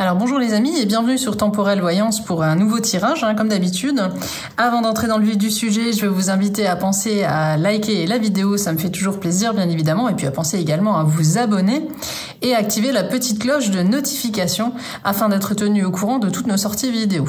Alors bonjour les amis et bienvenue sur Temporelle Voyance pour un nouveau tirage, comme d'habitude. Avant d'entrer dans le vif du sujet, je vais vous inviter à penser à liker la vidéo, ça me fait toujours plaisir bien évidemment, et puis à penser également à vous abonner et à activer la petite cloche de notification afin d'être tenu au courant de toutes nos sorties vidéo.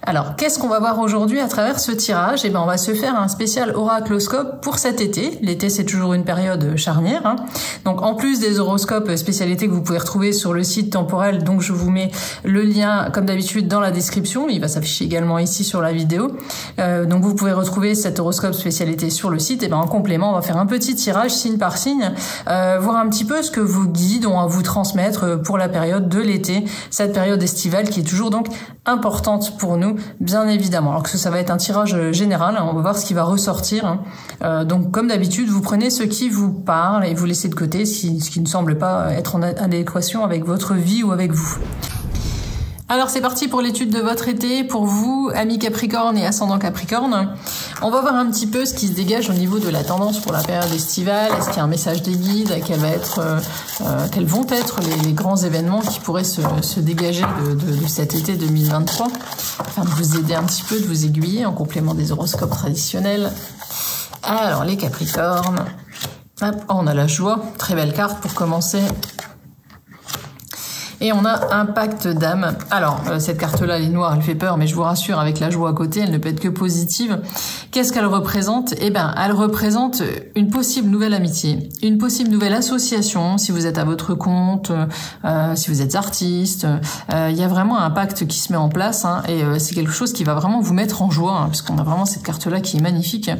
Alors qu'est-ce qu'on va voir aujourd'hui à travers ce tirage? On va se faire un spécial oracloscope pour cet été. L'été c'est toujours une période charnière, Donc en plus des horoscopes spécialités que vous pouvez retrouver sur le site Temporelle, donc je vous mets le lien comme d'habitude dans la description, il va s'afficher également ici sur la vidéo, donc vous pouvez retrouver cet horoscope spécialité sur le site. Et en complément on va faire un petit tirage signe par signe, voir un petit peu ce que vos guides ont à vous transmettre pour la période de l'été, cette période estivale qui est toujours donc importante pour nous bien évidemment. Alors que ça va être un tirage général, on va voir ce qui va ressortir, donc comme d'habitude vous prenez ce qui vous parle et vous laissez de côté ce qui ne semble pas être en adéquation avec votre vie ou avec vous. Alors c'est parti pour l'étude de votre été, pour vous, amis Capricorne et ascendant Capricorne. On va voir un petit peu ce qui se dégage au niveau de la tendance pour la période estivale. Est-ce qu'il y a un message des guides? Quels vont être les grands événements qui pourraient se dégager de cet été 2023, afin de vous aider un petit peu, de vous aiguiller en complément des horoscopes traditionnels. Alors les Capricornes, hop, on a la joie, très belle carte pour commencer. Et on a un pacte d'âme. Alors, cette carte-là, elle est noire, elle fait peur, mais je vous rassure, avec la joie à côté, elle ne peut être que positive. Qu'est-ce qu'elle représente? Elle représente une possible nouvelle amitié, une possible nouvelle association, si vous êtes à votre compte, si vous êtes artiste. Il y a vraiment un pacte qui se met en place, et c'est quelque chose qui va vraiment vous mettre en joie, puisqu'on a vraiment cette carte-là qui est magnifique.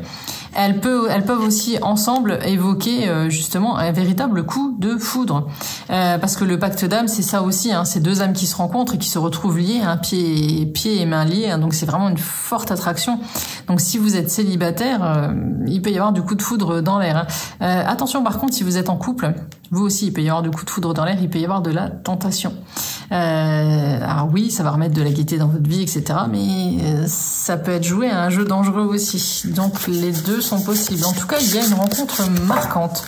Elles peuvent aussi ensemble évoquer justement un véritable coup de foudre, parce que le pacte d'âme, c'est ça aussi, c'est deux âmes qui se rencontrent et qui se retrouvent liées, pieds et mains liés, donc c'est vraiment une forte attraction. Donc si vous êtes célibataire, il peut y avoir du coup de foudre dans l'air. Attention par contre, si vous êtes en couple, vous aussi il peut y avoir du coup de foudre dans l'air, il peut y avoir de la tentation. Alors oui, ça va remettre de la gaieté dans votre vie, etc. Mais ça peut être joué à un jeu dangereux aussi. Donc les deux sont possibles. En tout cas, il y a une rencontre marquante.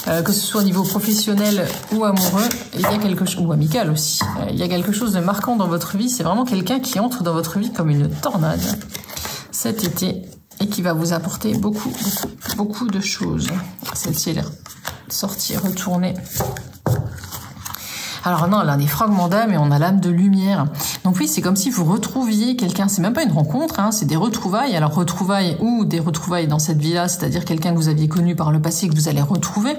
Que ce soit au niveau professionnel ou amoureux, il y a quelque chose, ou amical aussi, il y a quelque chose de marquant dans votre vie. C'est vraiment quelqu'un qui entre dans votre vie comme une tornade cet été et qui va vous apporter beaucoup de choses. Celle-ci, elle est sortie, retournée. Alors non, elle a des fragments d'âme et on a l'âme de lumière. Donc oui, c'est comme si vous retrouviez quelqu'un. C'est même pas une rencontre, c'est des retrouvailles. Alors retrouvailles ou des retrouvailles dans cette vie-là, c'est-à-dire quelqu'un que vous aviez connu par le passé que vous allez retrouver.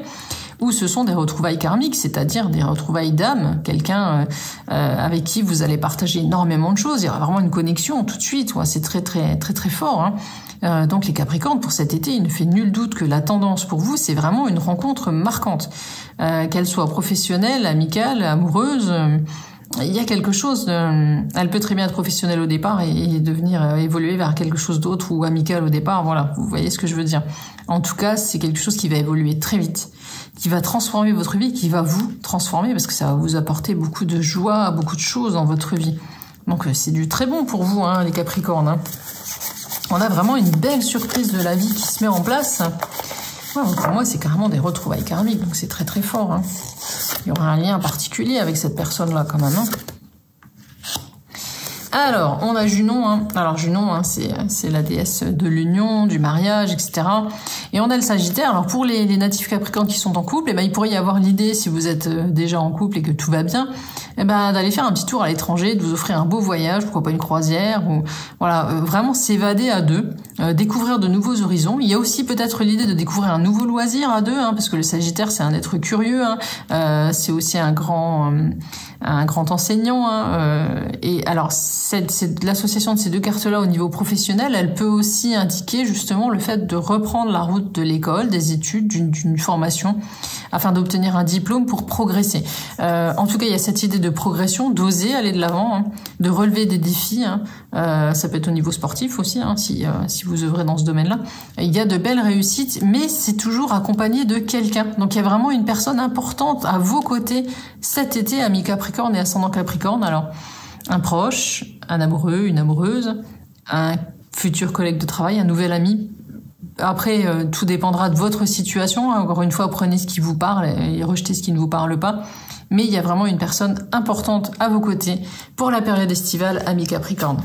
Ou ce sont des retrouvailles karmiques, c'est-à-dire des retrouvailles d'âme, quelqu'un avec qui vous allez partager énormément de choses. Il y aura vraiment une connexion tout de suite. C'est très fort. Donc les Capricornes, pour cet été, il ne fait nul doute que la tendance pour vous, c'est vraiment une rencontre marquante. Qu'elle soit professionnelle, amicale, amoureuse, il y a quelque chose, elle peut très bien être professionnelle au départ et devenir évoluer vers quelque chose d'autre, ou amical au départ, voilà, vous voyez ce que je veux dire. En tout cas, c'est quelque chose qui va évoluer très vite, qui va transformer votre vie, qui va vous transformer, parce que ça va vous apporter beaucoup de joie, beaucoup de choses dans votre vie. Donc c'est du très bon pour vous, les Capricornes. On a vraiment une belle surprise de la vie qui se met en place. Pour moi, c'est carrément des retrouvailles karmiques, donc c'est très fort. Il y aura un lien particulier avec cette personne-là quand même. Alors, on a Junon. Alors Junon, c'est la déesse de l'union, du mariage, etc. Et on a le Sagittaire. Alors pour les natifs Capricornes qui sont en couple, il pourrait y avoir l'idée, si vous êtes déjà en couple et que tout va bien, d'aller faire un petit tour à l'étranger, de vous offrir un beau voyage, pourquoi pas une croisière, ou voilà, vraiment s'évader à deux, découvrir de nouveaux horizons. Il y a aussi peut-être l'idée de découvrir un nouveau loisir à deux, parce que le Sagittaire c'est un être curieux, c'est aussi un grand enseignant, et alors l'association de ces deux cartes-là au niveau professionnel, elle peut aussi indiquer justement le fait de reprendre la route de l'école, des études, d'une formation, afin d'obtenir un diplôme pour progresser. En tout cas, il y a cette idée de progression, d'oser aller de l'avant, de relever des défis. Ça peut être au niveau sportif aussi, si vous œuvrez dans ce domaine-là. Il y a de belles réussites, mais c'est toujours accompagné de quelqu'un. Donc il y a vraiment une personne importante à vos côtés cet été, amis Capricorne et ascendant Capricorne. Alors, un proche, un amoureux, une amoureuse, un futur collègue de travail, un nouvel ami, Après, tout dépendra de votre situation. Encore une fois, prenez ce qui vous parle et rejetez ce qui ne vous parle pas. Mais il y a vraiment une personne importante à vos côtés pour la période estivale, amis Capricorne.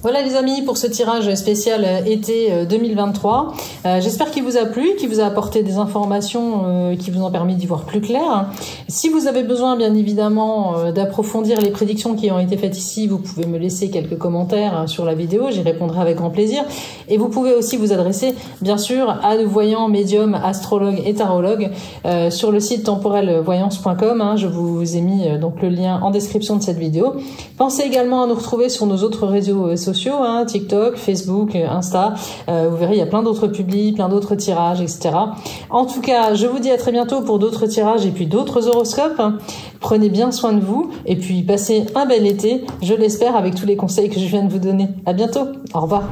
Voilà les amis pour ce tirage spécial été 2023. J'espère qu'il vous a plu, qu'il vous a apporté des informations qui vous ont permis d'y voir plus clair. Si vous avez besoin bien évidemment d'approfondir les prédictions qui ont été faites ici, vous pouvez me laisser quelques commentaires sur la vidéo, j'y répondrai avec grand plaisir. Et vous pouvez aussi vous adresser bien sûr à nos voyants, médiums, astrologues et tarologues sur le site temporelvoyance.com. Je vous ai mis donc le lien en description de cette vidéo. Pensez également à nous retrouver sur nos autres réseaux sociaux, TikTok, Facebook, Insta. Vous verrez, il y a plein d'autres publis, plein d'autres tirages, etc. En tout cas, je vous dis à très bientôt pour d'autres tirages et puis d'autres horoscopes. Prenez bien soin de vous et puis passez un bel été, je l'espère, avec tous les conseils que je viens de vous donner. À bientôt. Au revoir.